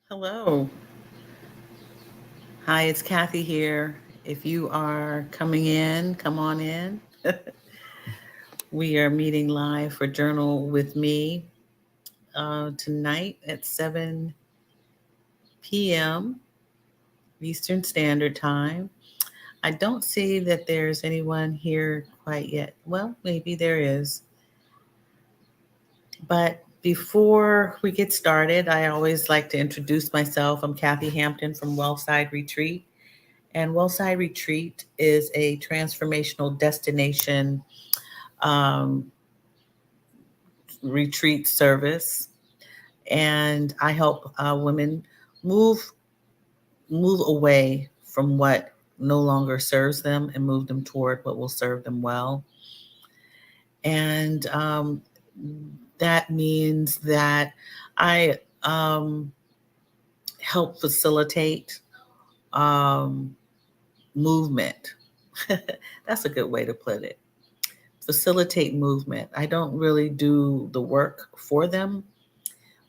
Hello. Hi, it's Kathy here. If you are coming in, come on in. We are meeting live for Journal with Me tonight at 7 p.m. Eastern Standard Time. I don't see that there's anyone here quite yet. Well, maybe there is. But before we get started, I always like to introduce myself. I'm Kathy Hampton from Wellside Retreat. And Wellside Retreat is a transformational destination um, retreat service, and I help women move move away from what no longer serves them and move them toward what will serve them well. And that means that I help facilitate um, movement. That's a good way to put it. Facilitate movement. I don't really do the work for them.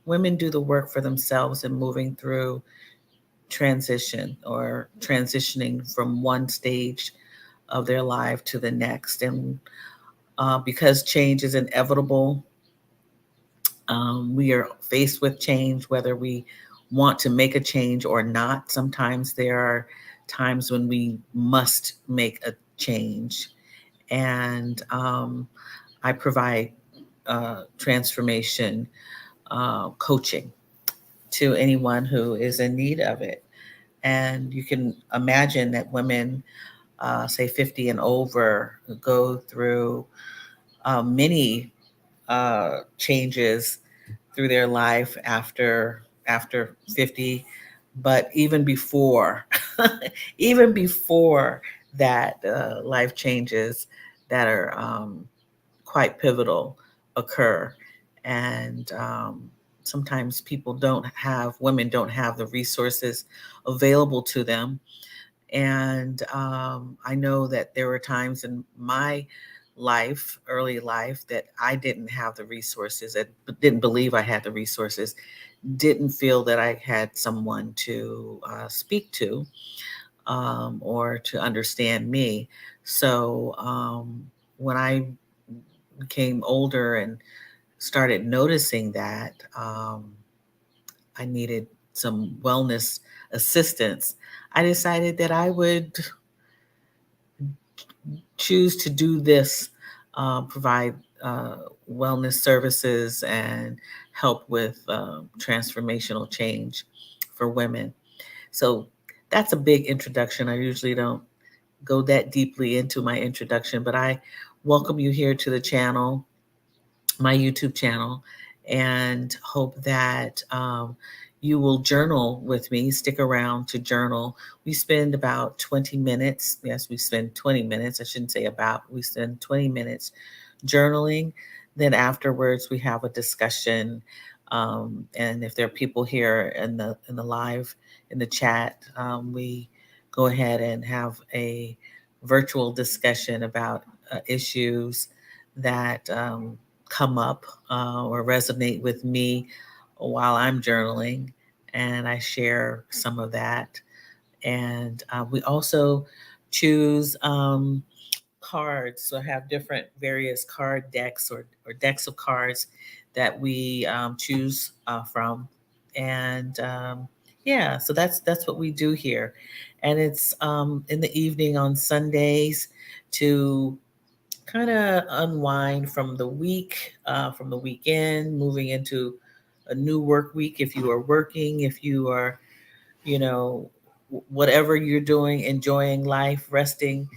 Women do the work for themselves in moving through transition or transitioning from one stage of their life to the next. And because change is inevitable, we are faced with change, whether we want to make a change or not. Sometimes there are times when we must make a change. And I provide transformation coaching to anyone who is in need of it. And you can imagine that women, say 50 and over, go through many changes through their life after 50, but even before, even before that, life changes that are quite pivotal occur. And sometimes women don't have the resources available to them. And I know that there were times in my life, early life, that I didn't have the resources, I didn't believe I had the resources, didn't feel that I had someone to speak to or to understand me. So when I became older and started noticing that I needed some wellness assistance, I decided that I would choose to do this, provide uh, wellness services and help with transformational change for women. So that's a big introduction. I usually don't go that deeply into my introduction, but I welcome you here to the channel, my YouTube channel, and hope that you will journal with me. Stick around to journal. We spend about 20 minutes. Yes, we spend 20 minutes. I shouldn't say about, we spend 20 minutes journaling. Then afterwards, we have a discussion. And if there are people here in the live, in the chat, we go ahead and have a virtual discussion about issues that come up or resonate with me while I'm journaling, and I share some of that. And we also choose cards, so have different various card decks or decks of cards that we choose from. And yeah, so that's what we do here. And it's in the evening on Sundays to kind of unwind from the week, from the weekend, moving into a new work week. If you are working, if you are, you know, whatever you're doing, enjoying life, resting,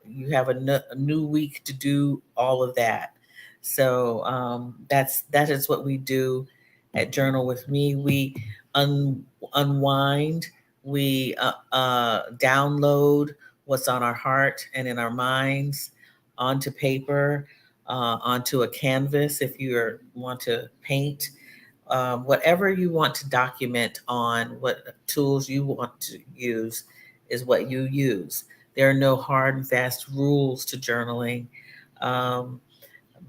you have a new week to do all of that. So that is what we do at Journal with Me. We unwind, we download what's on our heart and in our minds onto paper, onto a canvas. If you want to paint, whatever you want to document on, what tools you want to use is what you use. There are no hard and fast rules to journaling, um,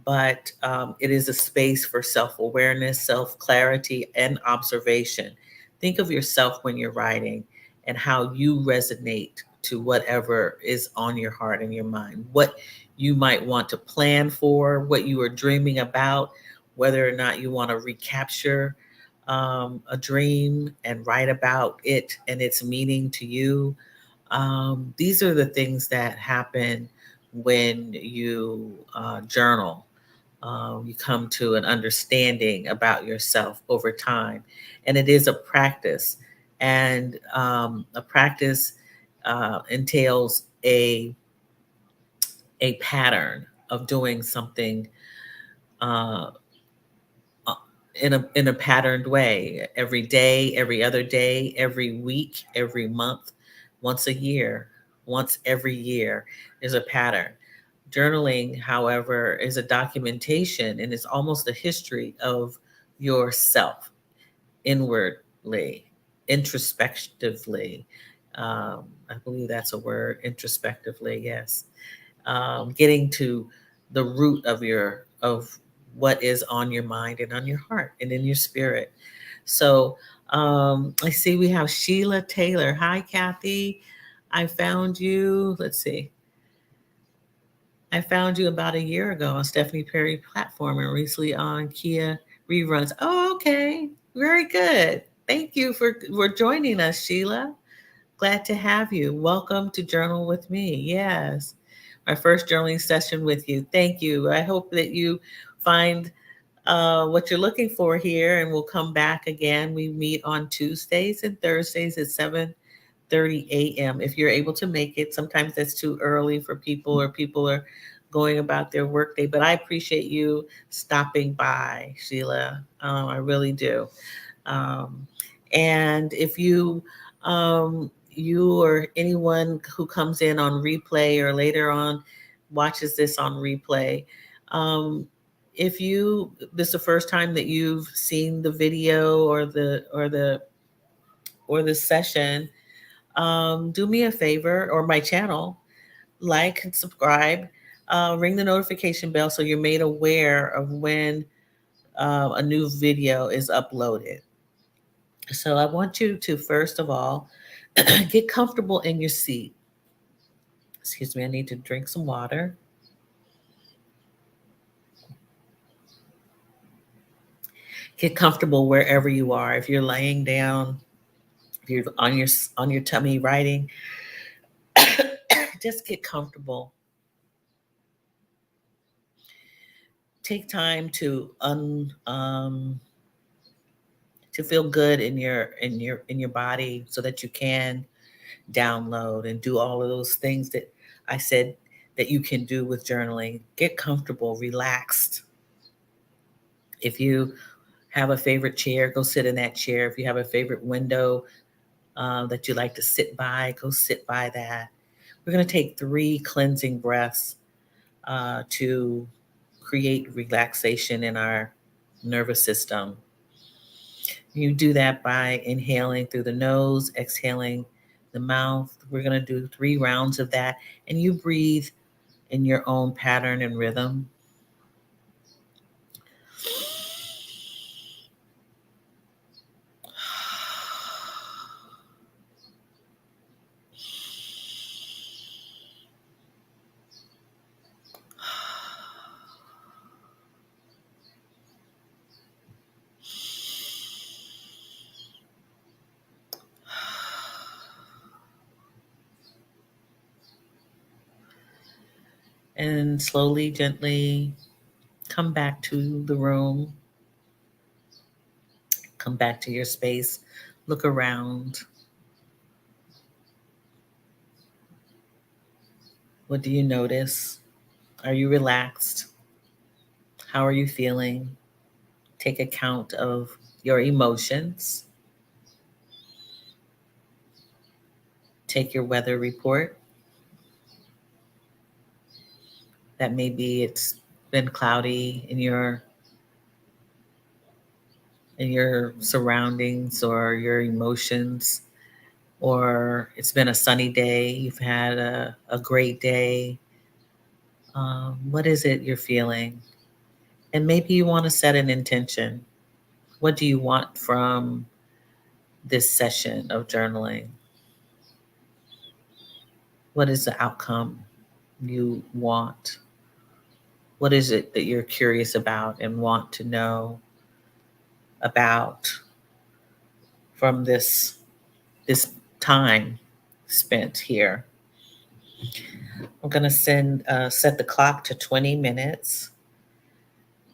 but it is a space for self awareness, self clarity, and observation. Think of yourself when you're writing and how you resonate to whatever is on your heart and your mind, what you might want to plan for, what you are dreaming about, whether or not you want to recapture a dream and write about it and its meaning to you. These are the things that happen when you journal. You come to an understanding about yourself over time. And it is a practice. And a practice entails a pattern of doing something uh, uh, in a patterned way every day, every other day, every week, every month, once a year, once every year is a pattern. Journaling, however, is a documentation and it's almost a history of yourself inwardly, introspectively. I believe that's a word, introspectively, yes. Getting to the root of what is on your mind and on your heart and in your spirit. So I see we have Sheila Taylor. Hi, Kathy. I found you. Let's see. I found you about a year ago on Stephanie Perry platform and recently on Kia reruns. Oh, okay. Very good. Thank you for joining us, Sheila. Glad to have you. Welcome to Journal with Me. Yes, my first journaling session with you. Thank you. I hope that you find what you're looking for here and we'll come back again. We meet on Tuesdays and Thursdays at 7:30 a.m. If you're able to make it. Sometimes that's too early for people or people are going about their workday, but I appreciate you stopping by, Sheila. I really do. Um, and if you or anyone who comes in on replay or later on watches this on replay, um, if you this is the first time that you've seen the video or the session, do me a favor or my channel, like and subscribe, ring the notification bell so you're made aware of when a new video is uploaded. So I want you to, first of all, get comfortable in your seat. Excuse me, I need to drink some water. Get comfortable wherever you are. If you're laying down, if you're on your tummy writing, just get comfortable. Take time to feel good in your body so that you can download and do all of those things that I said that you can do with journaling. Get comfortable, relaxed. If you have a favorite chair, go sit in that chair. If you have a favorite window that you like to sit by, go sit by that. We're going to take 3 cleansing breaths to create relaxation in our nervous system. You do that by inhaling through the nose, exhaling the mouth. We're going to do 3 rounds of that, and you breathe in your own pattern and rhythm. And slowly, gently come back to the room, come back to your space, look around. What do you notice? Are you relaxed? How are you feeling? Take account of your emotions. Take your weather report. That maybe it's been cloudy in your surroundings or your emotions, or it's been a sunny day, you've had a great day. What is it you're feeling? And maybe you want to set an intention. What do you want from this session of journaling? What is the outcome you want? What is it that you're curious about and want to know about from this time spent here? I'm going to set the clock to 20 minutes,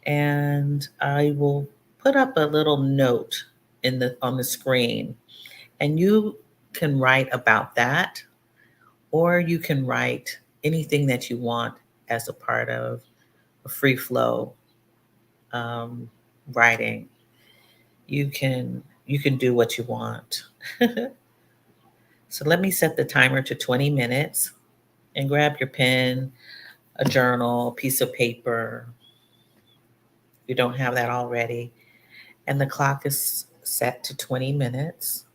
and I will put up a little note on the screen, and you can write about that, or you can write anything that you want as a part of a free flow um, writing. You can do what you want. So let me set the timer to 20 minutes, and grab your pen, a journal, piece of paper. If you don't have that already. And the clock is set to 20 minutes,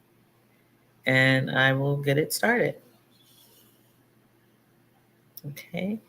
and I will get it started. Okay.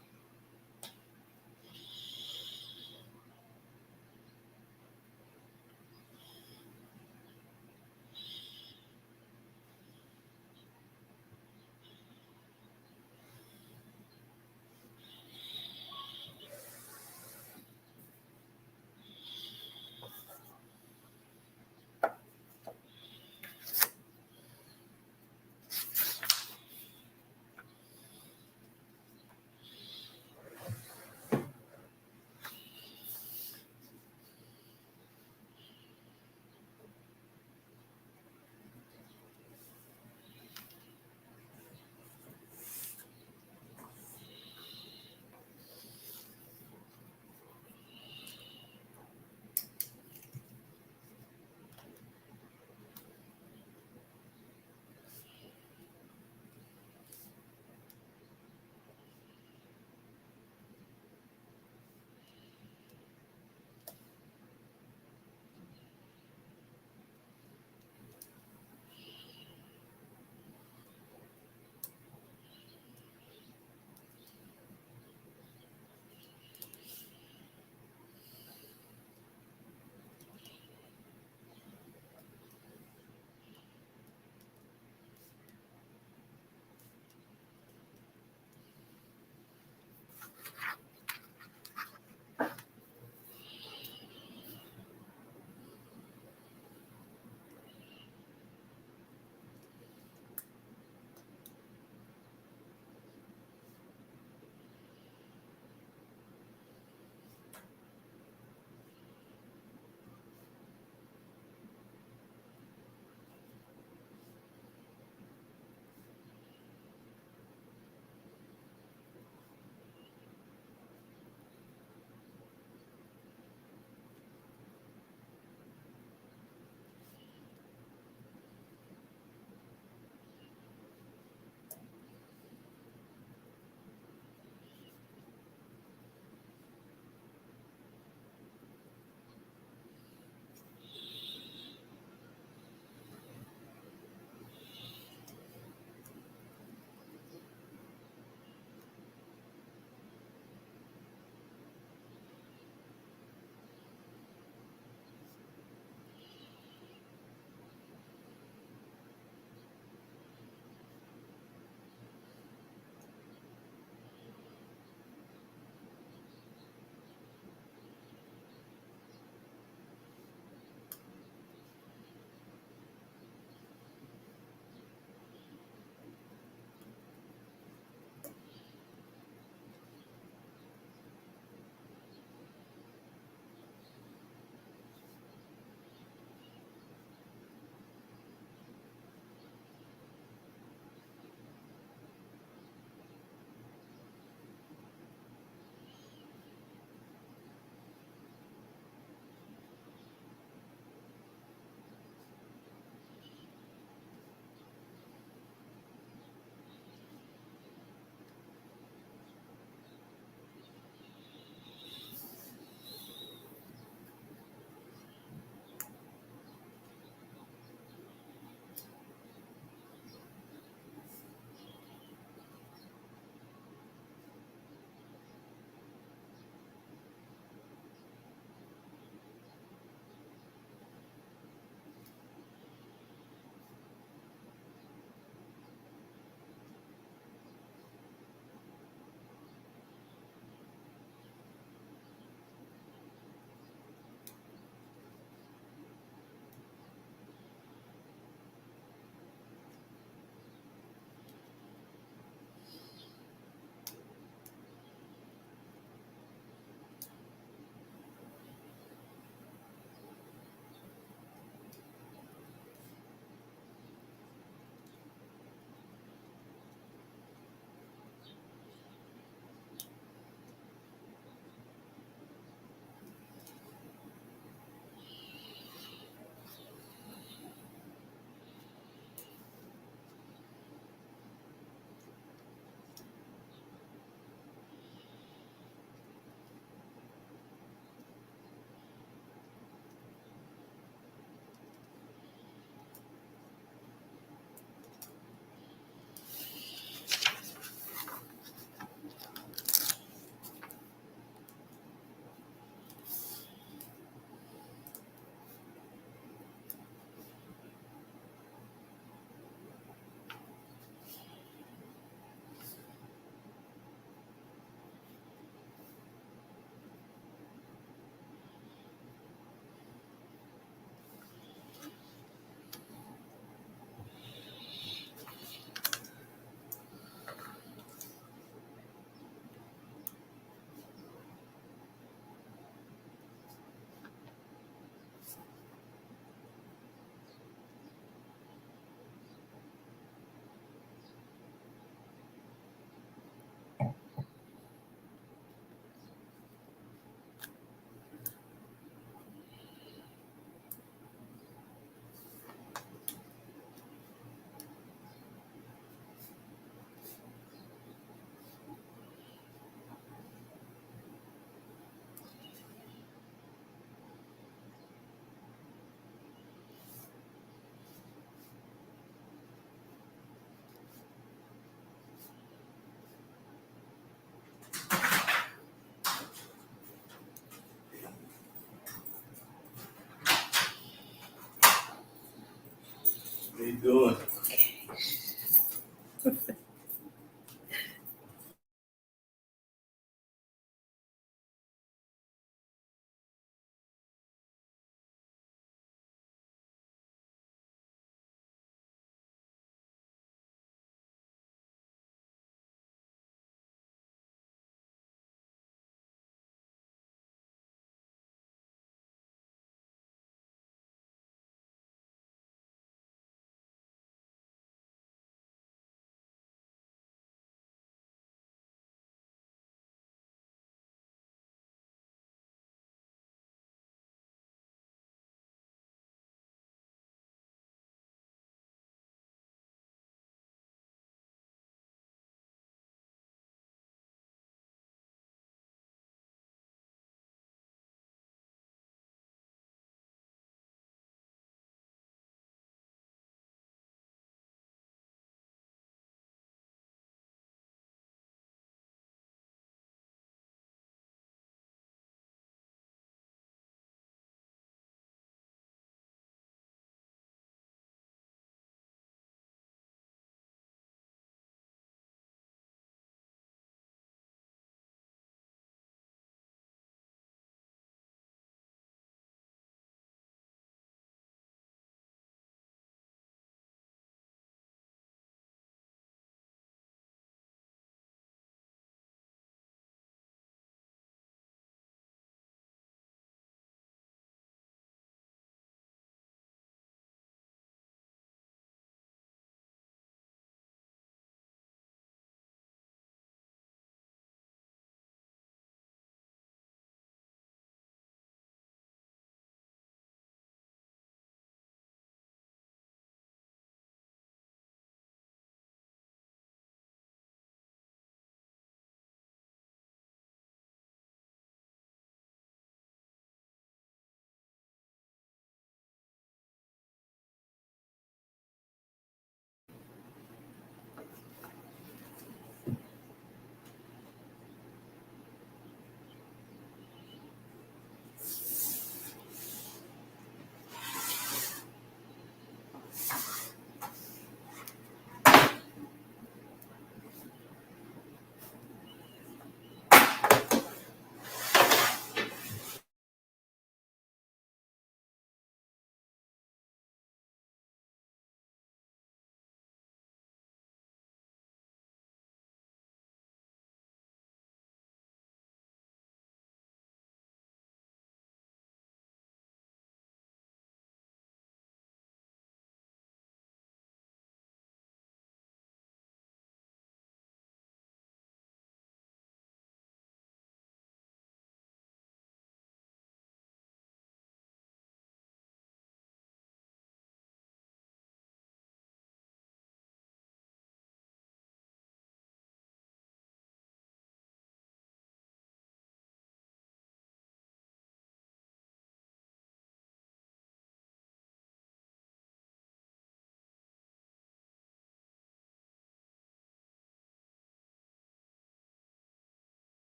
you doing?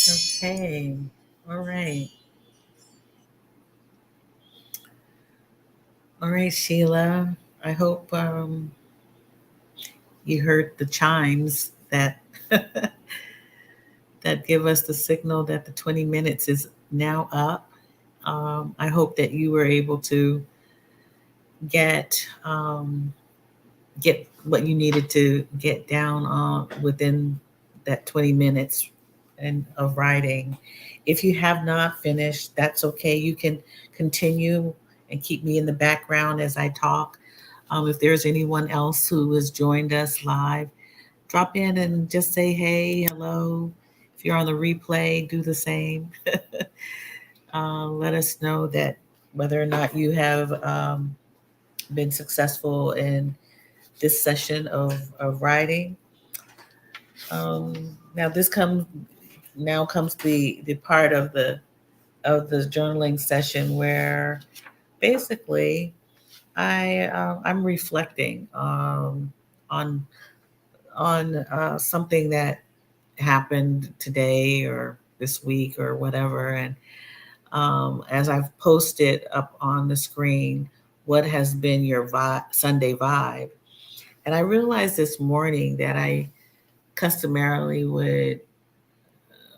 Okay. All right. All right, Sheila. I hope you heard the chimes that that give us the signal that the 20 minutes is now up. I hope that you were able to get get what you needed to get down within that 20 minutes and of writing. If you have not finished, that's okay. You can continue and keep me in the background as I talk. If there's anyone else who has joined us live, drop in and just say hey, hello. If you're on the replay, do the same. Let us know that whether or not you have been successful in this session of writing. Now this comes now comes the part of the journaling session where basically I'm reflecting on something that happened today or this week or whatever, and as I've posted up on the screen, what has been your Sunday vibe? And I realized this morning that I customarily would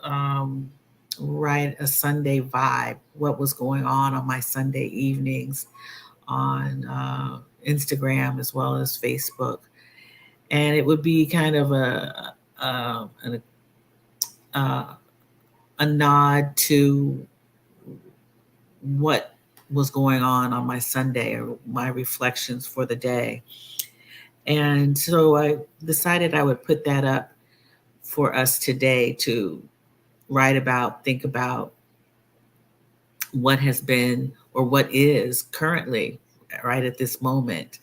um, write a Sunday vibe, what was going on my Sunday evenings on Instagram as well as Facebook. And it would be kind of a, a nod to what was going on my Sunday or my reflections for the day. And so I decided I would put that up for us today to write about, think about what has been or what is currently right at this moment.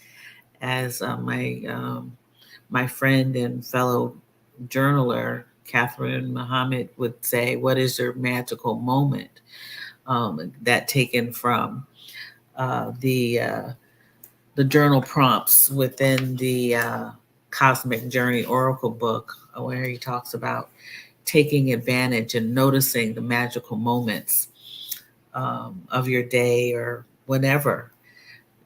As my friend and fellow journaler Catherine Muhammad would say, "What is your magical moment?" That taken from uh, the uh, the journal prompts within the Cosmic Journey Oracle book, where he talks about taking advantage and noticing the magical moments of your day or whenever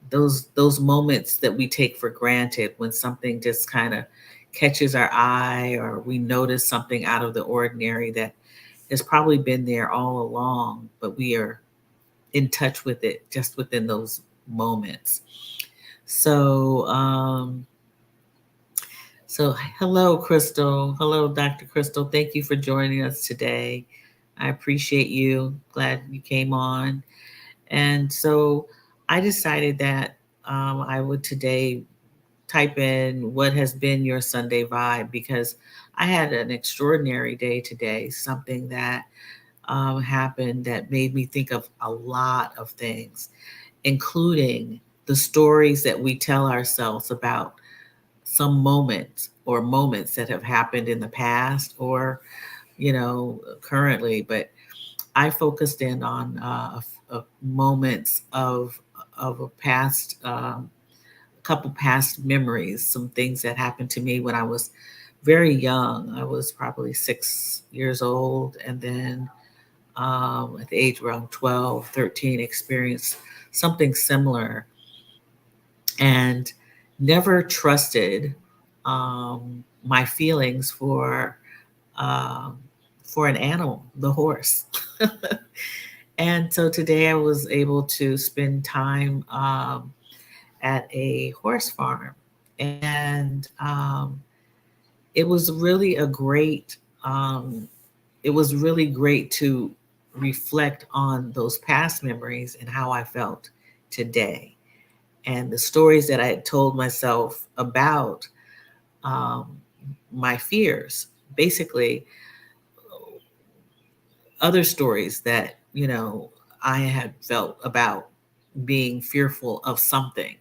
those moments that we take for granted when something just kind of catches our eye or we notice something out of the ordinary that has probably been there all along, but we are in touch with it just within those moments. So, so hello, Crystal. Hello, Dr. Crystal. Thank you for joining us today. I appreciate you. Glad you came on. And so I decided that I would today type in what has been your Sunday vibe because I had an extraordinary day today, something that happened that made me think of a lot of things, including the stories that we tell ourselves about some moments or moments that have happened in the past or, currently. But I focused in on moments of a past couple past memories, some things that happened to me when I was very young. I was probably 6 years old, and then at the age around 12, 13, experienced something similar, and never trusted my feelings um, for an animal, the horse. And so today I was able to spend time at a horse farm. And it was really it was really great to reflect on those past memories and how I felt today. And the stories that I had told myself about um, my fears, basically, other stories that, I had felt about being fearful of something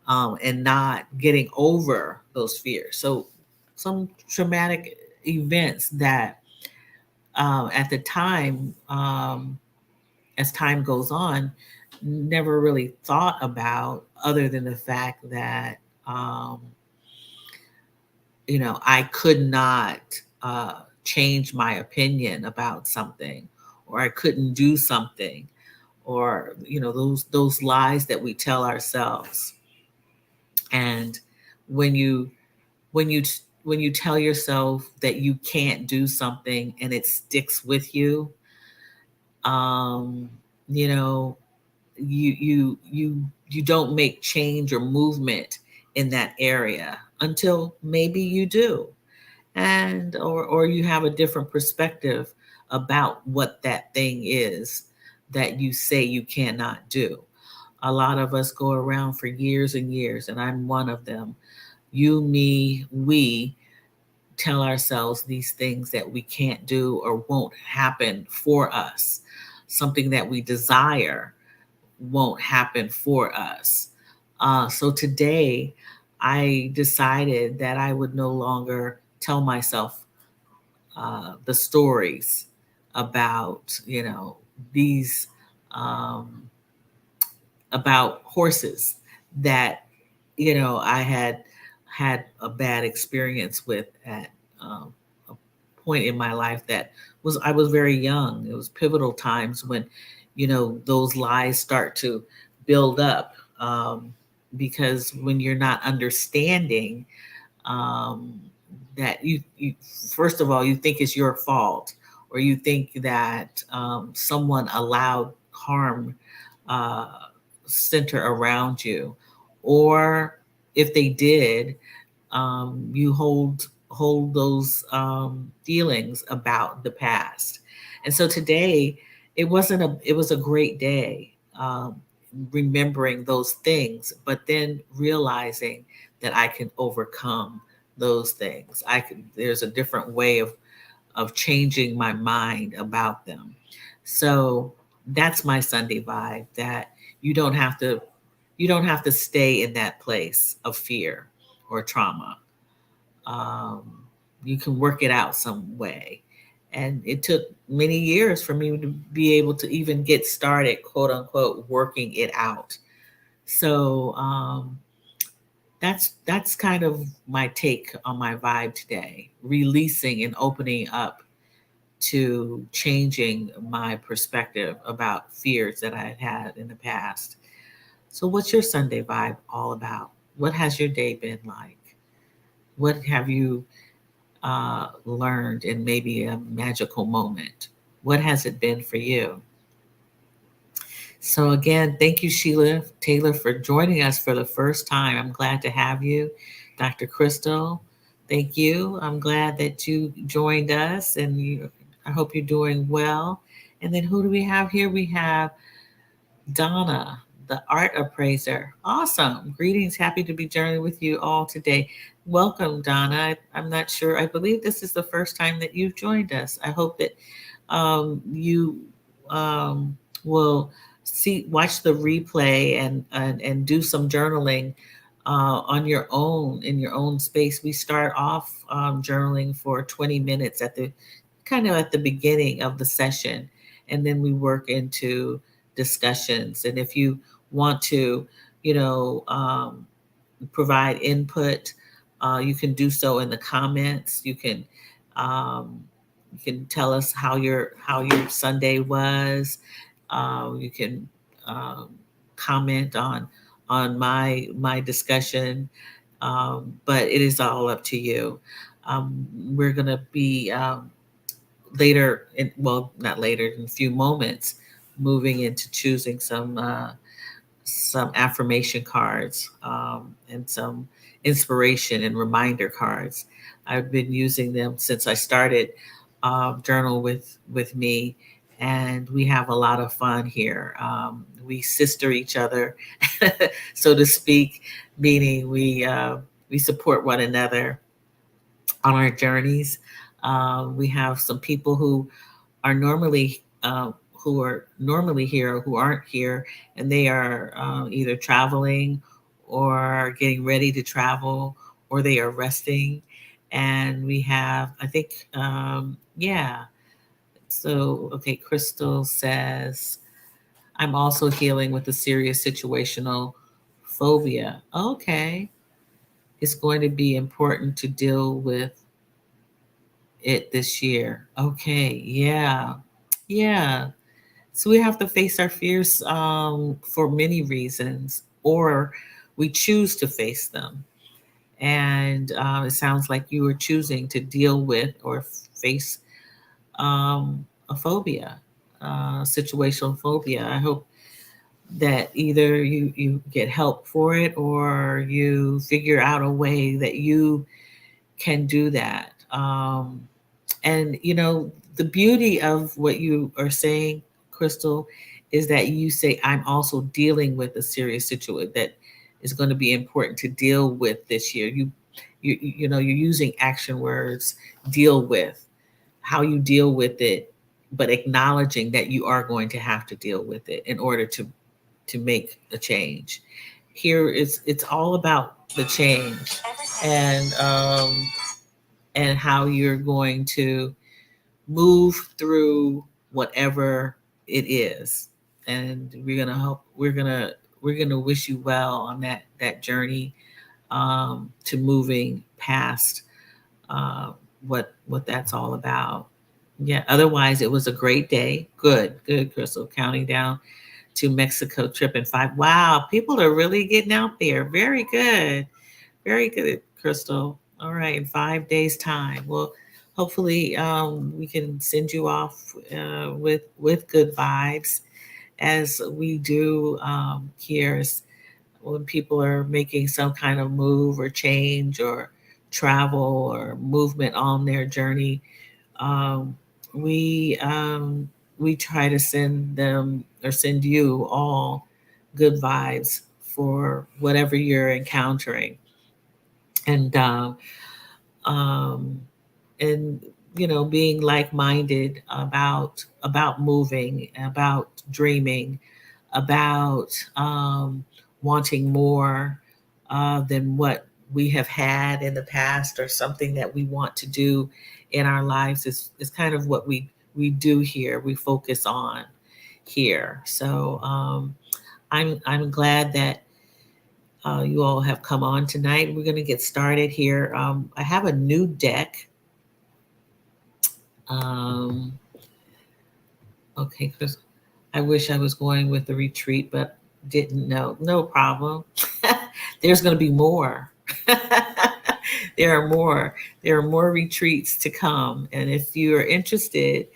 and not getting over those fears. So, some traumatic events that at the time, as time goes on, never really thought about other than the fact that, I could not change my opinion about something, or I couldn't do something, or those lies that we tell ourselves. And when you when you when you tell yourself that you can't do something and it sticks with you, um, you know, you don't make change or movement in that area until maybe you do, and or you have a different perspective about what that thing is that you say you cannot do. A lot of us go around for years and years, and I'm one of them. You, me, we tell ourselves these things that we can't do or won't happen for us. Something that we desire won't happen for us. So today, I decided that I would no longer tell myself the stories about, these, um, about horses that, I had a bad experience with at a point in my life that I was very young. It was pivotal times when, those lies start to build up, because when you're not understanding, um, that you first of all you think it's your fault, or you think that someone allowed harm uh, center around you, or if they did, you hold those feelings about the past. And so today, it was a great day, remembering those things, but then realizing that I can overcome those things. There's a different way of changing my mind about them. So that's my Sunday vibe, that you don't have to you don't have to stay in that place of fear or trauma. Um, you can work it out some way. And it took many years for me to be able to even get started, quote unquote, working it out. So that's kind of my take on my vibe today, releasing and opening up to changing my perspective about fears that I had had in the past. So, what's your Sunday vibe all about? What has your day been like? What have you learned in maybe a magical moment? What has it been for you? So, again, thank you, Sheila Taylor, for joining us for the first time. I'm glad to have you. Dr. Crystal, thank you. I'm glad that you joined us, and I hope you're doing well. And then who do we have here? We have Donna, the art appraiser. Awesome. Greetings. Happy to be journeying with you all today. Welcome, Donna. I'm not sure. I believe this is the first time that you've joined us. I hope that you will watch the replay and do some journaling on your own, in your own space. We start off journaling for 20 minutes at the beginning of the session, and then we work into discussions. And if you want to, you know, provide input, you can do so in the comments. Um, you can tell us how your Sunday was. You can comment on my discussion, but it is all up to you. We're gonna be later, well, not later, in a few moments, moving into choosing some affirmation cards, and some inspiration and reminder cards. I've been using them since I started Journal with Me, and we have a lot of fun here. We sister each other, so to speak, meaning we support one another on our journeys. We have some people who are normally here who aren't here, and they are either traveling or getting ready to travel, or they are resting. And we have, I think, yeah. So, okay, Crystal says, I'm also healing with a serious situational phobia. Okay. It's going to be important to deal with it this year. Okay, yeah, yeah. So we have to face our fears for many reasons, or we choose to face them. And it sounds like you are choosing to deal with or face a phobia, situational phobia. I hope that either you get help for it or you figure out a way that you can do that. And the beauty of what you are saying, Crystal, is that you say I'm also dealing with a serious situation that is going to be important to deal with this year. You're using action words, deal with, how you deal with it, but acknowledging that you are going to have to deal with it in order to make a change. Here it's all about the change, and and how you're going to move through whatever it is. And we're gonna wish you well on that journey, to moving past uh, what that's all about. Yeah, otherwise it was a great day. Good, Crystal. Counting down to Mexico trip in 5. Wow, people are really getting out there. Very good. Very good, Crystal. All right, in 5 days' time. Well, hopefully we can send you off with good vibes, as we do here. When people are making some kind of move or change or travel or movement on their journey, um, we we try to send them or send you all good vibes for whatever you're encountering. And um, and being like-minded about moving, about dreaming, about wanting more than what we have had in the past, or something that we want to do in our lives, is kind of what we do here. We focus on here. So I'm glad that you all have come on tonight. We're going to get started here. I have a new deck. Um, okay, Chris. I wish I was going with the retreat, but didn't know. No problem. There's going to be more. there are more. There are more retreats to come. And if you are interested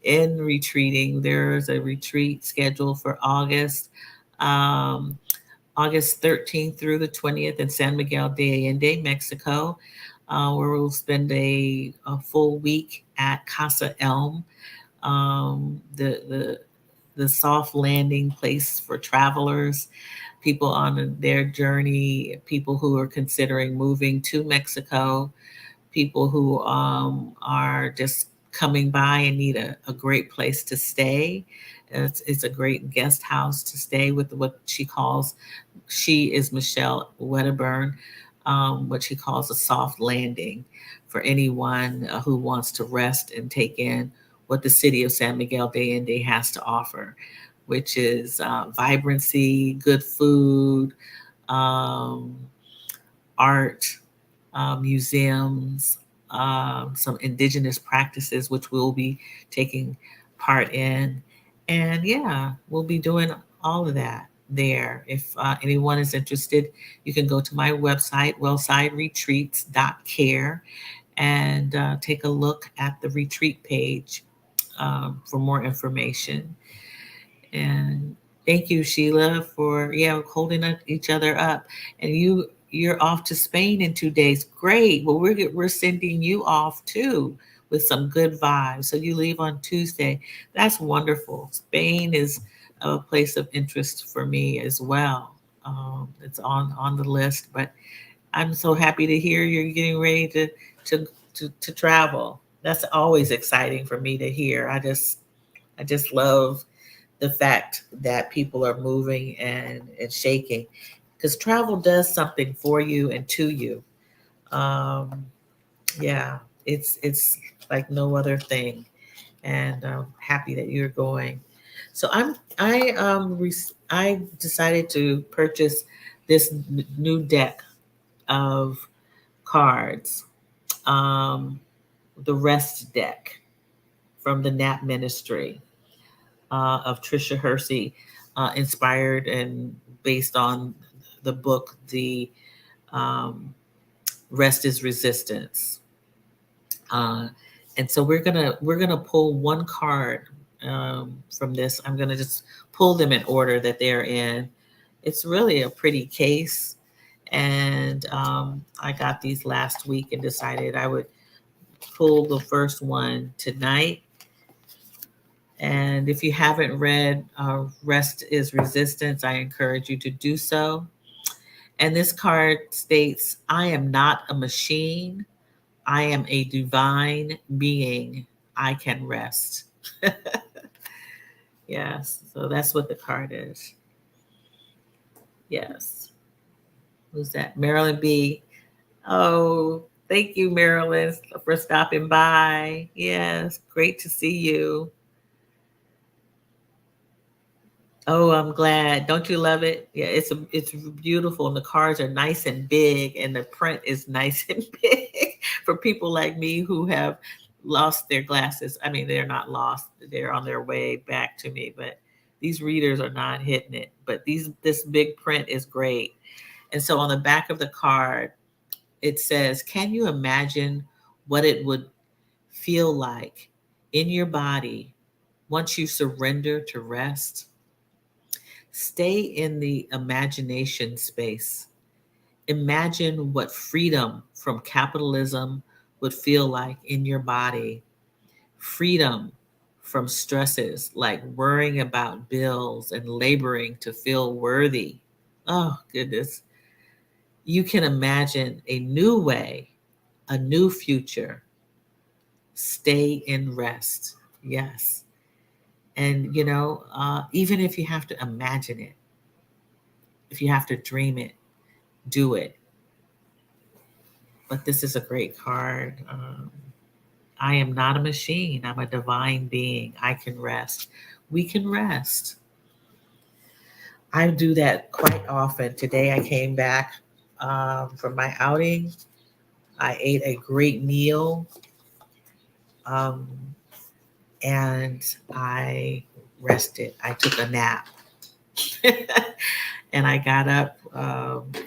in retreating, there's a retreat scheduled for Um, August 13th through the 20th in San Miguel de Allende, Mexico, where we'll spend a full week at Casa Elm, the soft landing place for travelers, people on their journey, people who are considering moving to Mexico, people who are just coming by and need a great place to stay. It's a great guest house to stay with, what she is Michelle Wedderburn, what she calls a soft landing for anyone who wants to rest and take in what the city of San Miguel de Allende has to offer, which is vibrancy, good food, um, art, museums, some indigenous practices, which we'll be taking part in. And yeah, we'll be doing all of that there. If anyone is interested, you can go to my website, wellsideretreats.care, and take a look at the retreat page for more information. And thank you, Sheila, for holding each other up. And you're off to Spain in 2 days. Great. Well, we're sending you off too with some good vibes. So you leave on Tuesday. That's wonderful. Spain is a place of interest for me as well. It's on the list, but I'm so happy to hear you're getting ready to travel. That's always exciting for me to hear. I just love the fact that people are moving and shaking, because travel does something for you and to you. Um, yeah, it's like no other thing, and I'm happy that you're going. So I decided to purchase this new deck of cards. Um, the Rest Deck from the Nap Ministry of Tricia Hersey, inspired and based on the book, The Rest is Resistance. And so we're gonna pull one card from this. I'm gonna just pull them in order that they're in. It's really a pretty case, and I got these last week and decided I would pull the first one tonight. And if you haven't read Rest is Resistance, I encourage you to do so. And this card states, I am not a machine. I am a divine being. I can rest. Yes, so that's what the card is. Yes. Who's that? Marilyn B. Oh, thank you, Marilyn, for stopping by. Yes, great to see you. Oh, I'm glad. Don't you love it? Yeah, it's beautiful, and the cards are nice and big, and the print is nice and big for people like me who have lost their glasses. I mean, they're not lost; they're on their way back to me. But these readers are not hitting it. But this big print is great. And so on the back of the card, it says, "Can you imagine what it would feel like in your body once you surrender to rest?" Stay in the imagination space. Imagine what freedom from capitalism would feel like in your body. Freedom from stresses like worrying about bills and laboring to feel worthy. Oh, goodness. You can imagine a new way, a new future. Stay in rest. Yes. And, even if you have to imagine it, if you have to dream it, do it. But this is a great card. I am not a machine. I'm a divine being. I can rest. We can rest. I do that quite often. Today I came back from my outing. I ate a great meal, um, and I rested. I took a nap. And I got up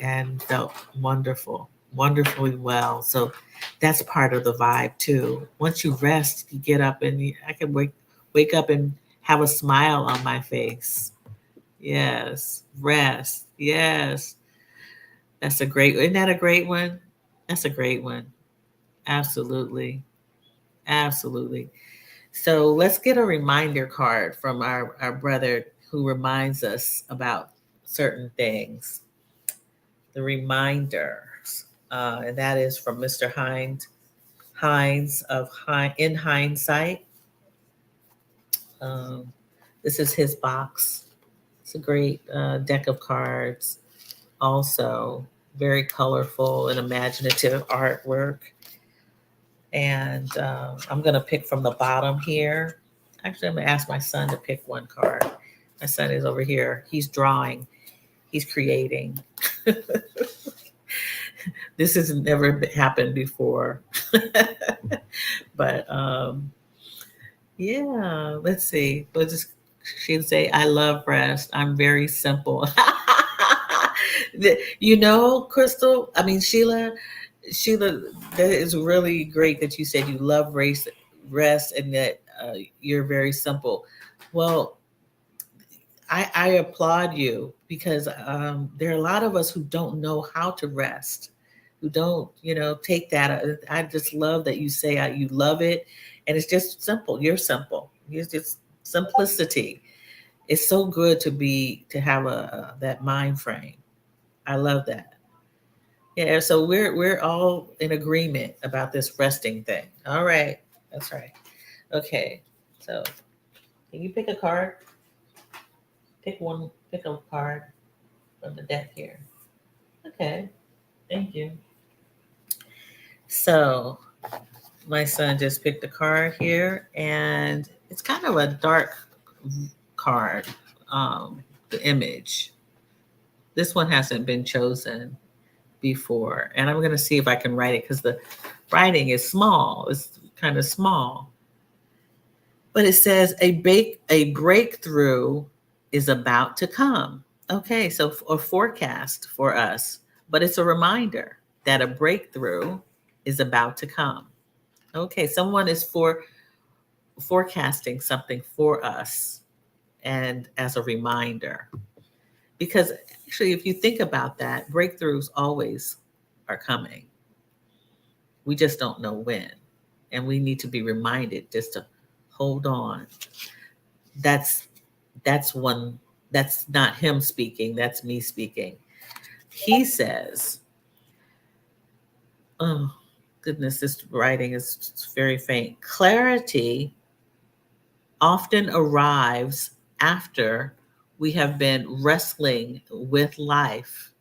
and felt wonderful, wonderfully well. So that's part of the vibe too. Once you rest, you get up and I can wake up and have a smile on my face. Yes, rest. Yes, that's a great. Isn't that a great one? That's a great one. Absolutely, absolutely. So let's get a reminder card from our brother who reminds us about certain things. The reminders, and that is from Mr. Hines of In Hindsight. Um, this is his box. It's a great deck of cards. Also, very colorful and imaginative artwork. And I'm going to pick from the bottom here. Actually, I'm going to ask my son to pick one card. My son is over here. He's drawing, he's creating. This has never happened before. But yeah, let's see. She'd say, I love rest. I'm very simple. Crystal, I mean, Sheila, that is really great that you said you love rest, and that you're very simple. Well, I applaud you because there are a lot of us who don't know how to rest, who don't, take that. I just love that you say you love it, and it's just simple. You're simple. It's just simplicity. It's so good to have that mind frame. I love that. Yeah, so we're all in agreement about this resting thing. All right, that's right. Okay, so can you pick a card? Pick a card from the deck here. Okay, thank you. So my son just picked a card here, and it's kind of a dark card. The image. This one hasn't been chosen before, and I'm going to see if I can write it because the writing is small. It's kind of small. But it says a breakthrough is about to come. Okay, so a forecast for us, but it's a reminder that a breakthrough is about to come. Okay, someone is forecasting something for us and as a reminder. Because actually, if you think about that, breakthroughs always are coming. We just don't know when. And we need to be reminded just to hold on. That's that's one that's not him speaking, that's me speaking. He says, oh goodness, this writing is very faint. Clarity often arrives after we have been wrestling with life.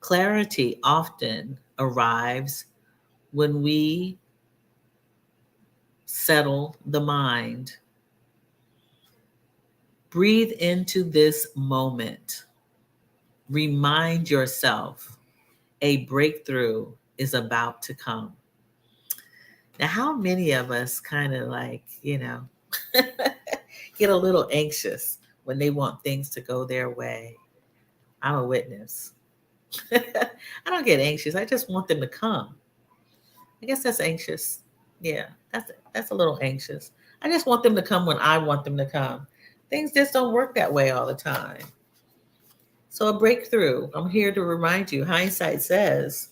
Clarity often arrives when we settle the mind. Breathe into this moment. Remind yourself a breakthrough is about to come. Now, how many of us kind of like, get a little anxious when they want things to go their way? I'm a witness. I don't get anxious. I just want them to come. I guess that's anxious. Yeah, that's a little anxious. I just want them to come when I want them to come. Things just don't work that way all the time. So a breakthrough, I'm here to remind you, hindsight says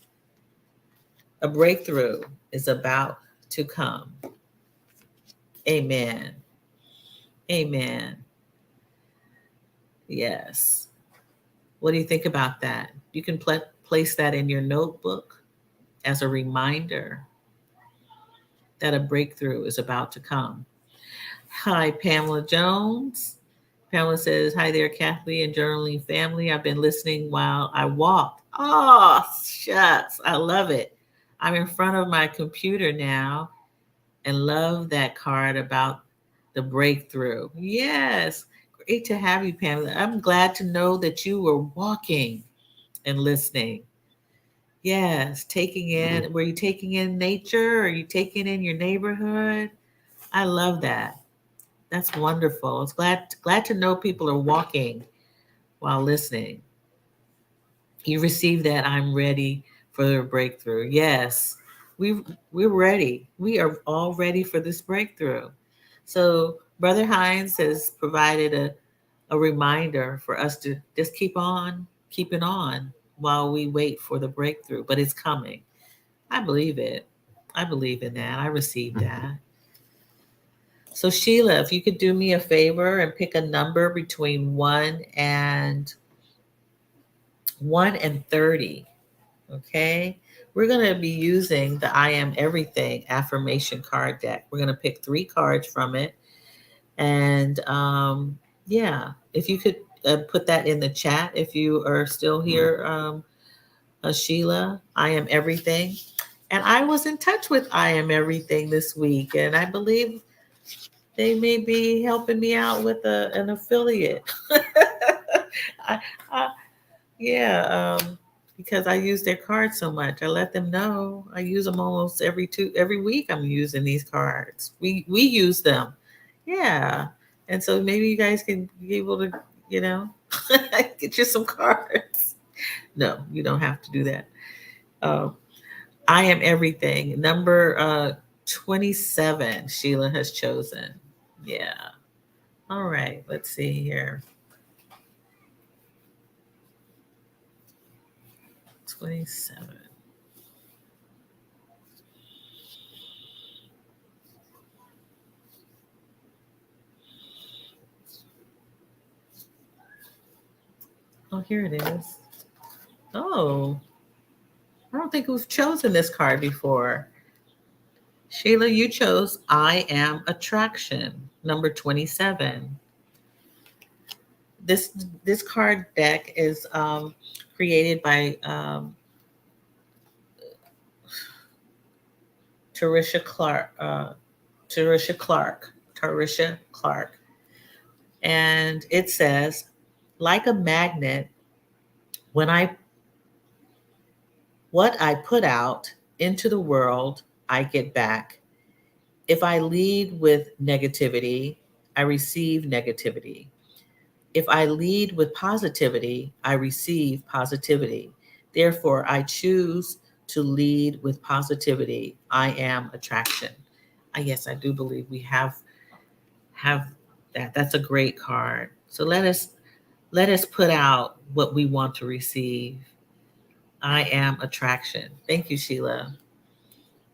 a breakthrough is about to come. Amen. Amen. Yes. What do you think about that? You can place that in your notebook as a reminder that a breakthrough is about to come. Hi, Pamela Jones. Pamela says, hi there, Kathleen and Journaling family. I've been listening while I walk. Oh, shucks. I love it. I'm in front of my computer now and love that card about the breakthrough. Yes. Great to have you, Pamela. I'm glad to know that you were walking and listening. Yes. Were you taking in nature? Are you taking in your neighborhood? I love that. That's wonderful. It's glad to know people are walking while listening. You received that. I'm ready for the breakthrough. Yes, we're ready. We are all ready for this breakthrough. So Brother Hines has provided a reminder for us to just keep on keeping on while we wait for the breakthrough. But it's coming. I believe it. I believe in that. I received that. So Sheila, if you could do me a favor and pick a number between 1 and 30, okay? We're going to be using the I Am Everything affirmation card deck. We're going to pick 3 cards from it. And yeah, if you could put that in the chat if you are still here, Sheila, I Am Everything. And I was in touch with I Am Everything this week, and I believe they may be helping me out with an affiliate. I, I, yeah, because I use their cards so much. I let them know. I use them almost every week. I'm using these cards. We use them. Yeah, and so maybe you guys can be able to, get you some cards. No, you don't have to do that. Um, I Am Everything. Number 27, Sheila has chosen. Yeah. All right. Let's see here. 27. Oh, here it is. Oh, I don't think we've chosen this card before. Sheila, you chose I Am Attraction, number 27. This card deck is created by Tarisha Clark. Tarisha Clark. And it says, like a magnet, when what I put out into the world, I get back. If I lead with negativity, I receive negativity. If I lead with positivity, I receive positivity. Therefore, I choose to lead with positivity. I am attraction. Yes, I do believe we have that. That's a great card. So let us put out what we want to receive. I am attraction. Thank you, Sheila.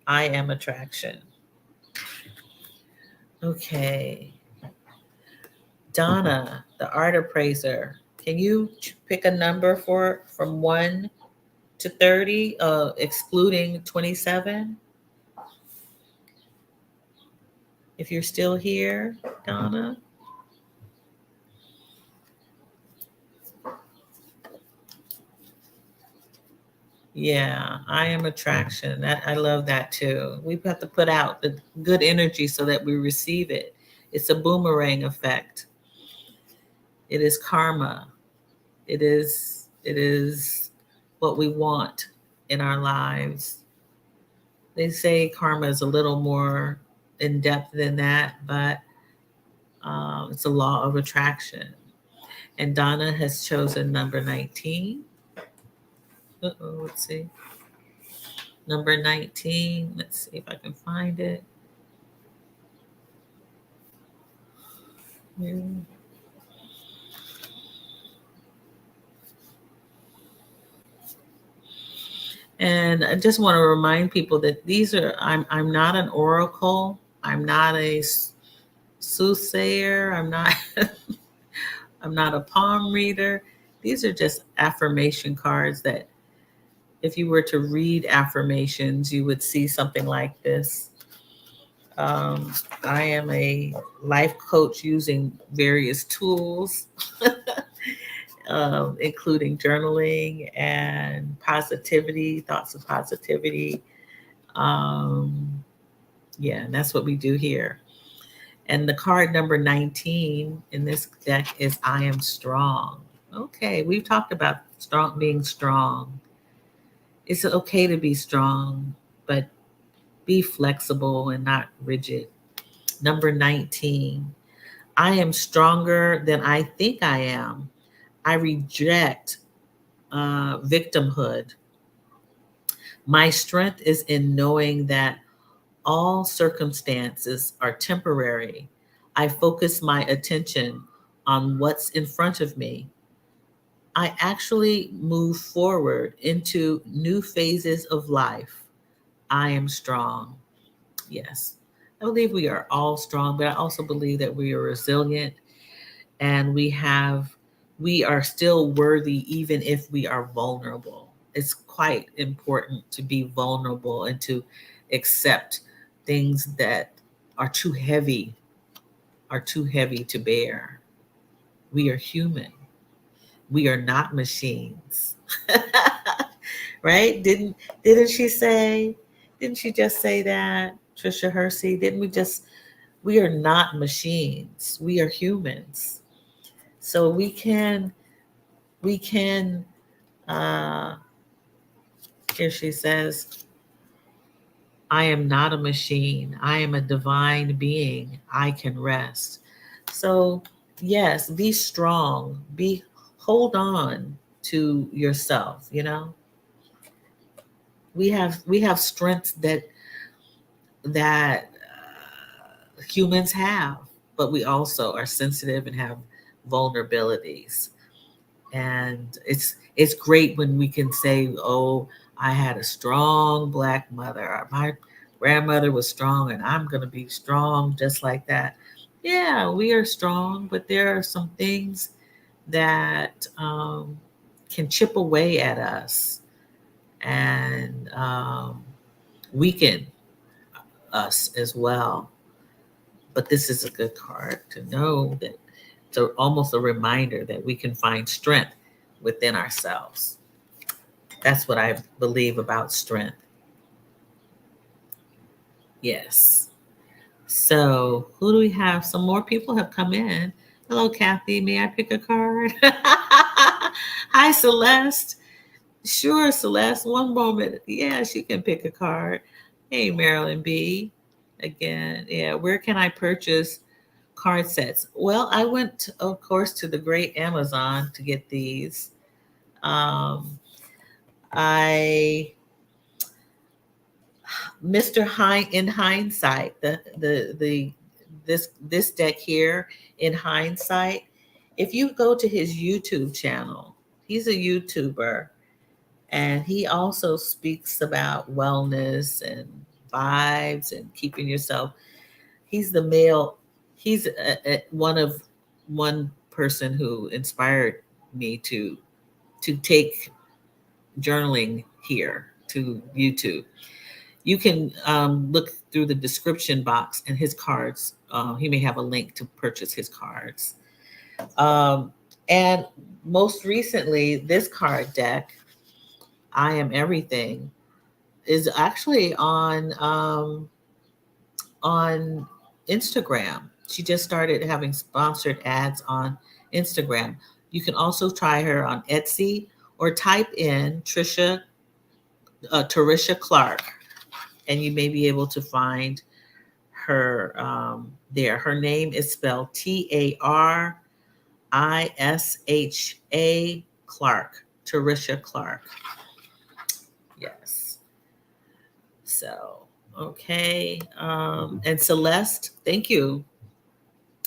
I am attraction. Okay. Donna, the art appraiser. Can you pick a number for from 1 to 30, excluding 27? If you're still here, Donna. Yeah, I am attraction. I love that too. We have to put out the good energy so that we receive it. It's a boomerang effect. It is karma. It is what we want in our lives. They say karma is a little more in depth than that, but it's a law of attraction. And Donna has chosen number 19. Let's see. Number 19. Let's see if I can find it. Yeah. And I just want to remind people that I'm not an oracle. I'm not a soothsayer. I'm not a palm reader. These are just affirmation cards that if you were to read affirmations, you would see something like this. Um, I am a life coach using various tools, including journaling and positivity, thoughts of positivity. Um, yeah, and that's what we do here. And the card number 19 in this deck is I am strong. Okay, we've talked about being strong. It's okay to be strong, but be flexible and not rigid. Number 19, I am stronger than I think I am. I reject victimhood. My strength is in knowing that all circumstances are temporary. I focus my attention on what's in front of me. I actually move forward into new phases of life. I am strong. Yes. I believe we are all strong, but I also believe that we are resilient and we are still worthy even if we are vulnerable. It's quite important to be vulnerable and to accept things that are too heavy to bear. We are human. We are not machines. Right? Didn't she say? Didn't she just say that? Trisha Hersey, didn't we are not machines. We are humans. So we can uh here she says, I am not a machine. I am a divine being. I can rest. So, yes, be strong. Hold on to yourself, you know? We have strengths that humans have, but we also are sensitive and have vulnerabilities. And it's great when we can say, "Oh, I had a strong black mother. Or my grandmother was strong, and I'm going to be strong just like that." Yeah, we are strong, but there are some things that can chip away at us and weaken us as well. But this is a good card to know that it's almost a reminder that we can find strength within ourselves. That's what I believe about strength. Yes. So, who do we have? Some more people have come in. Hello, Kathy. May I pick a card? Hi, Celeste. Sure, Celeste. One moment. Yeah, she can pick a card. Hey, Marilyn B. Again, yeah. Where can I purchase card sets? Well, I went, of course, to the great Amazon to get these. Um, I, in hindsight, the this deck here, in hindsight, if you go to his YouTube channel, he's a YouTuber, and he also speaks about wellness and vibes and keeping yourself. He's the male. He's one person who inspired me to take journaling here to YouTube. You can look through the description box and his cards. He may have a link to purchase his cards. Um, and most recently, this card deck, I Am Everything, is actually on Instagram. She just started having sponsored ads on Instagram. You can also try her on Etsy or type in Tarisha Clark, and you may be able to find her there. Her name is spelled Tarisha Clark. Tarisha Clark. Yes. So, okay. And Celeste, thank you,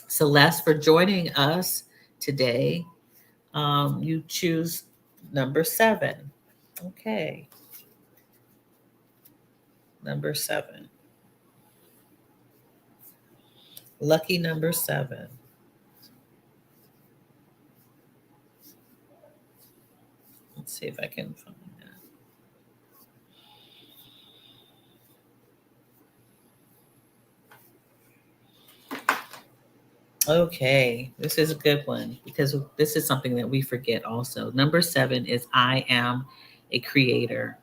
Celeste, for joining us today. You choose number 7. Okay. Number 7. Lucky number 7. Let's see if I can find that. Okay, this is a good one because this is something that we forget also. Number 7 is I am a creator.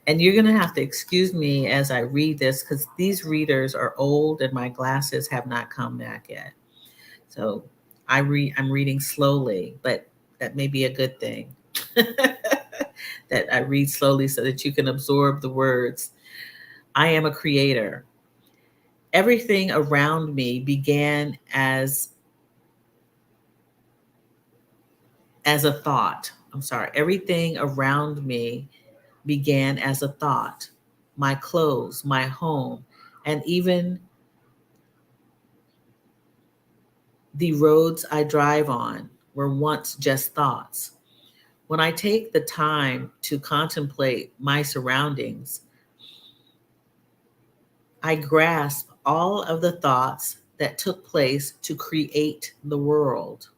And you're going to have to excuse me as I read this because these readers are old and my glasses have not come back yet. So I'm reading slowly, but that may be a good thing. That I read slowly so that you can absorb the words. I am a creator. Everything around me began as a thought. I'm sorry. Everything around me began as a thought. My clothes, my home, and even the roads I drive on were once just thoughts. When I take the time to contemplate my surroundings, I grasp all of the thoughts that took place to create the world.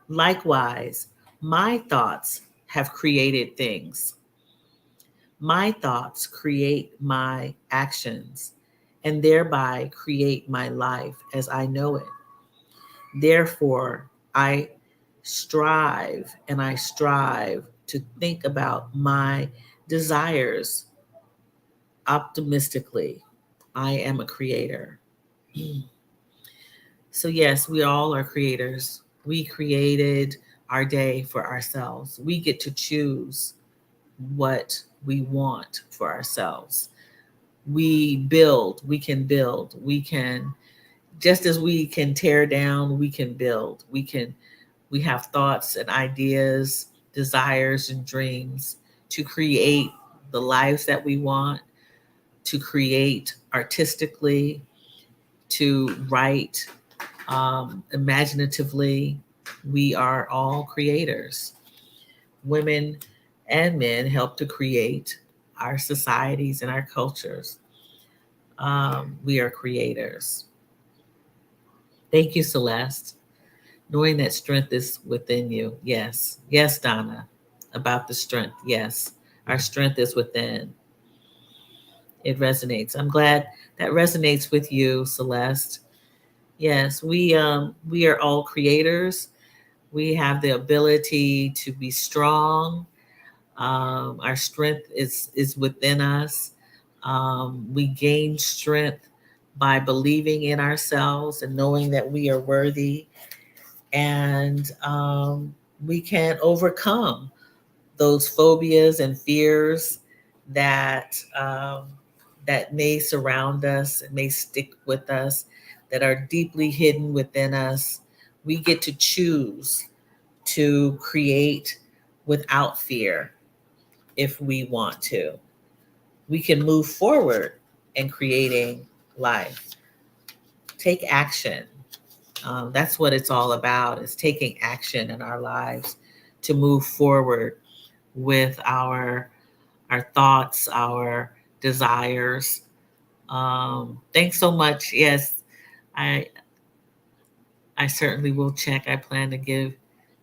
Likewise, my thoughts have created things. My thoughts create my actions and thereby create my life as I know it. Therefore, I strive to think about my desires optimistically. I am a creator. So, yes, we all are creators. We created our day for ourselves. We get to choose what we want for ourselves. We can, just as we can tear down, we can build. We have thoughts and ideas, desires and dreams to create the lives that we want, to create artistically, to write imaginatively. We are all creators. Women and men help to create our societies and our cultures. We are creators. Thank you, Celeste. Knowing that strength is within you. Yes. Yes, Donna. About the strength. Yes. Our strength is within. It resonates. I'm glad that resonates with you, Celeste. Yes, we are all creators. We have the ability to be strong. Our strength is within us. We gain strength by believing in ourselves and knowing that we are worthy, and we can overcome those phobias and fears that that may surround us, may stick with us, that are deeply hidden within us. We get to choose to create without fear if we want to. We can move forward in creating life. Take action. That's what it's all about, is taking action in our lives to move forward with our thoughts, our desires. Thanks so much. Yes, I I certainly will check. I plan to give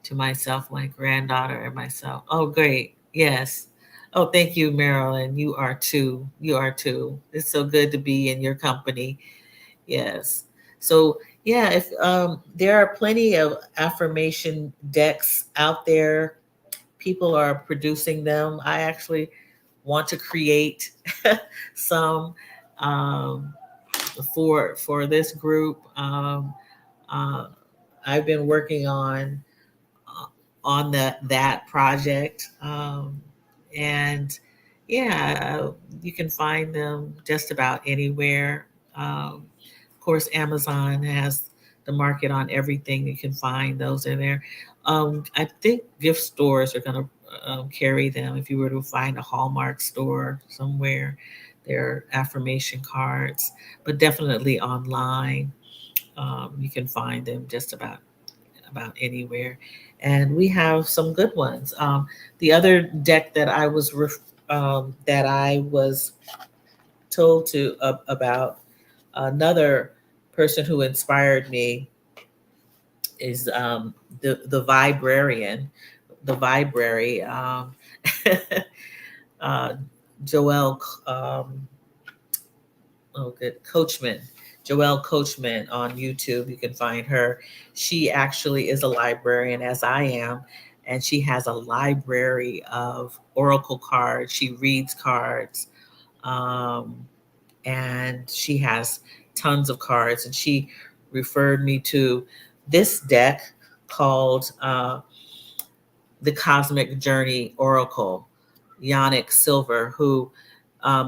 to myself, my granddaughter, and myself. Oh, great. Yes. Oh, thank you, Marilyn. You are too. You are too. It's so good to be in your company. Yes. So yeah, if there are plenty of affirmation decks out there, people are producing them. I actually want to create some um, for this group. Uh, I've been working uh, on that project, and yeah, you can find them just about anywhere. Of course, Amazon has the market on everything. You can find those in there. I think gift stores are going to carry them. If you were to find a Hallmark store somewhere, there are affirmation cards, but definitely online. You can find them just about anywhere, and we have some good ones. The other deck that I was told to about, another person who inspired me is the Vibrarian, the Vibrary, uh, Joelle, oh good, Coachman, Joelle Coachman on YouTube. You can find her. She actually is a librarian, as I am, and she has a library of oracle cards. She reads cards, um, and she has tons of cards. And she referred me to this deck called the Cosmic Journey Oracle, Yannick Silver, who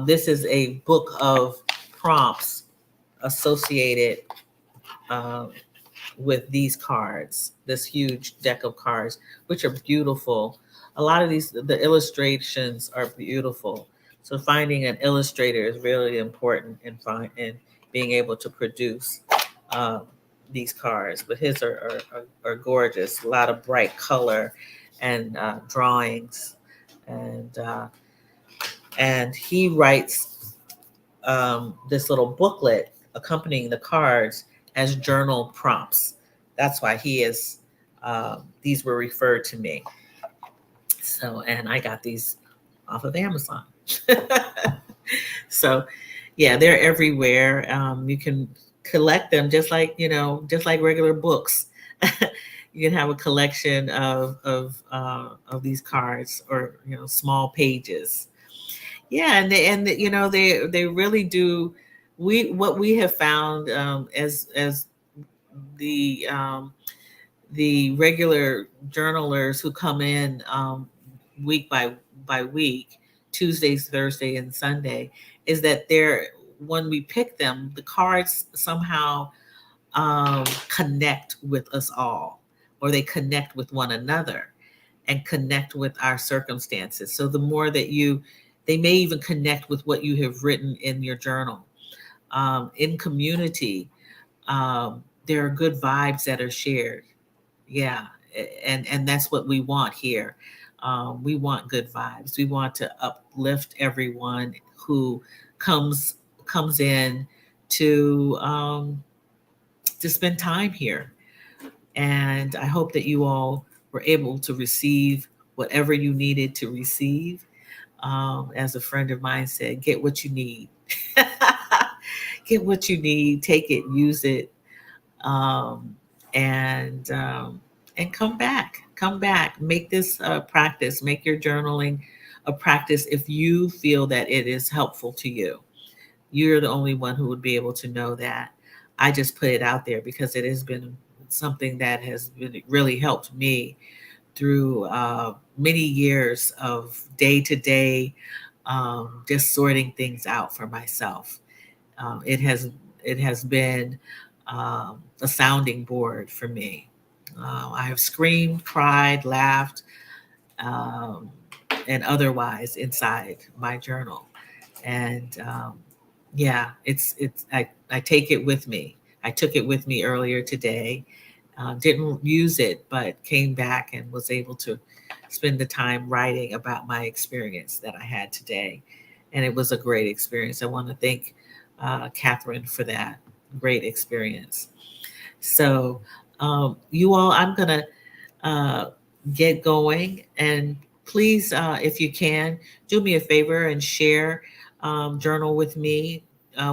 this is a book of prompts associated uh, with these cards, this huge deck of cards, which are beautiful. A lot of the illustrations are beautiful. So finding an illustrator is really important in being able to produce um, these cards. But his are gorgeous. A lot of bright color and drawings, and and he writes this little booklet accompanying the cards as journal prompts. That's why these were referred to me. So, and I got these off of Amazon. So, yeah, they're everywhere. You can collect them just like regular books. You can have a collection of these cards, or small pages. Yeah, they really do. What we have found, as the regular journalers who come in week by week, Tuesdays, Thursday, and Sunday, is that they're when we pick them, the cards somehow connect with us all, or they connect with one another and connect with our circumstances. So the more that they may even connect with what you have written in your journal. In community, there are good vibes that are shared. Yeah, and that's what we want here. We want good vibes. We want to uplift everyone who comes comes in to spend time here. And I hope that you all were able to receive whatever you needed to receive. As a friend of mine said, get what you need. Get what you need, take it, use it, um, and come back. Come back. Make this a practice. Make your journaling a practice if you feel that it is helpful to you. You're the only one who would be able to know that. I just put it out there because it has been something that has really helped me through many years of day to day just sorting things out for myself. It has been a sounding board for me. I have screamed, cried, laughed, um, and otherwise inside my journal. And yeah, I take it with me. I took it with me earlier today. Didn't use it, but came back and was able to spend the time writing about my experience that I had today. And it was a great experience. I want to thank Catherine for that great experience. So, you all, I'm going to uh, get going. And please, if you can, do me a favor and share Journal with me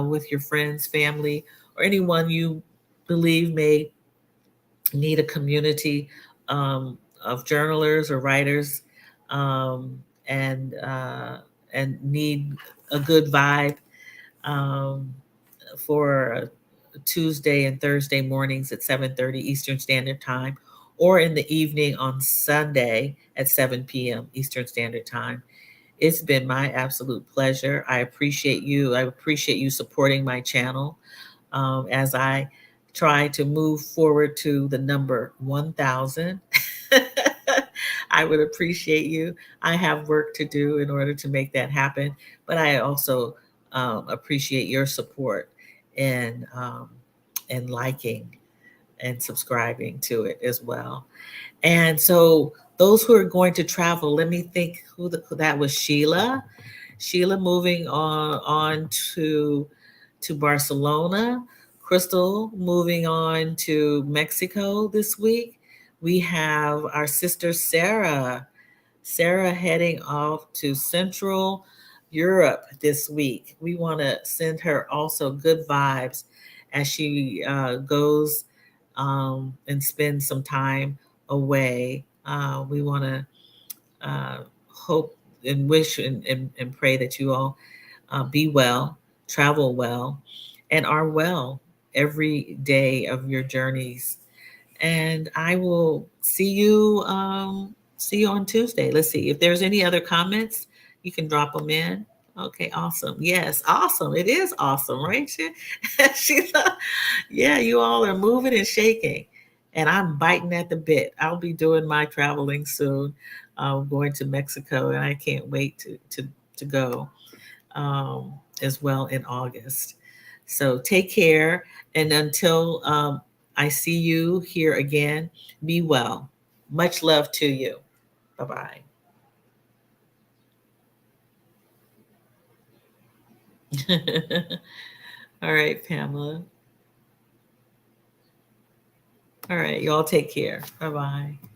with your friends, family, or anyone you believe may need a community of journalers or writers, and need a good vibe um, for Tuesday and Thursday mornings at 7:30 Eastern Standard Time, or in the evening on Sunday at 7 p.m. Eastern Standard Time. It's been my absolute pleasure. I appreciate you. I appreciate you supporting my channel as I try to move forward to the number 1,000. I would appreciate you. I have work to do in order to make that happen, but I also appreciate your support and liking and subscribing to it as well. And so, those who are going to travel, let me think that was Sheila. Sheila moving on to Barcelona. Crystal moving on to Mexico this week. We have our sister Sarah. Sarah heading off to Central Europe this week. We want to send her also good vibes as she goes and spends some time away. We want to hope and wish and pray that you all be well, travel well, and are well every day of your journeys. And I will see you on Tuesday. Let's see if there's any other comments. You can drop them in. Okay, awesome. Yes, awesome. It is awesome, right? Sheila, yeah, you all are moving and shaking, and I'm biting at the bit. I'll be doing my traveling soon. Going to Mexico, and I can't wait to go as well in August. So take care. And until I see you here again, be well. Much love to you. Bye bye. All right, Pamela. All right, you all take care. Bye bye.